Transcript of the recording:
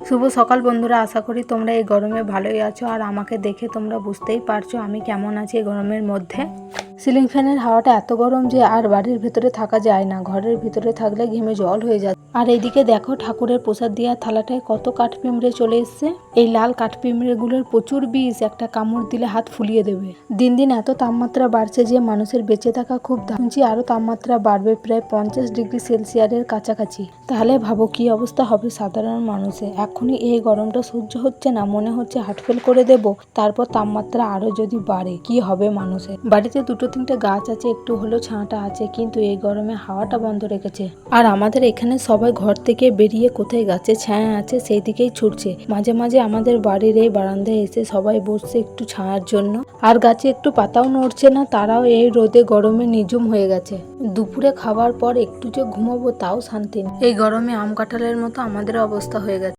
শুভ সকাল বন্ধুরা, আশা করি তোমরা এই গরমে ভালোই আছো। আর আমাকে দেখে তোমরা বুঝতেই পারছো আমি কেমন আছি এই গরমের মধ্যে। সিলিং ফ্যানের হাওয়াটা এত গরম যে আর বাড়ির ভিতরে থাকা যায় না, ঘরের ভিতরে থাকলে ঘেমে জল হয়ে যায়। আর এইদিকে দেখো ঠাকুরের প্রসাদ দেওয়ার থালাটায় কত কাঠপিঁমড়ে চলে এসছে। এই লাল কাঠপিঁমড়েগুলোর প্রচুর বিষ, একটা কামড় দিলে হাত ফুলিয়ে দেবে। দিন দিন এত তাপমাত্রা বাড়ছে যে মানুষের বেঁচে থাকা খুব শুনছি আরো তাপমাত্রা বাড়বে প্রায় 50 ডিগ্রি সেলসিয়াসের কাছাকাছি। তাহলে ভাবো কি অবস্থা হবে সাধারণ মানুষের। এখনই এই গরমটা সহ্য হচ্ছে না, মনে হচ্ছে হার্ট ফেল করে দেব। তারপর তাপমাত্রা আরো যদি বাড়ে কি হবে মানুষের। বাড়িতে দুটো তিনটে গাছ আছে, একটু হলেও ছাঁটা আছে, কিন্তু এই গরমে হাওয়াটা বন্ধ রেখেছে। আর আমাদের এখানে সবাই ঘর থেকে বেরিয়ে কোথায় গাছে ছায়া আছে সেই দিকেই ছুটছে। মাঝে মাঝে আমাদের বাড়ির এই বারান্দায় এসে সবাই বসছে একটু ছায়ার জন্য। আর গাছে একটু পাতাও নড়ছে না, তারাও এই রোদে গরমে নিঝুম হয়ে গেছে। দুপুরে খাওয়ার পর একটু যে ঘুমাবো তাও শান্তি নেই। এই গরমে আম কাঁঠালের মতো আমাদের অবস্থা হয়ে গেছে।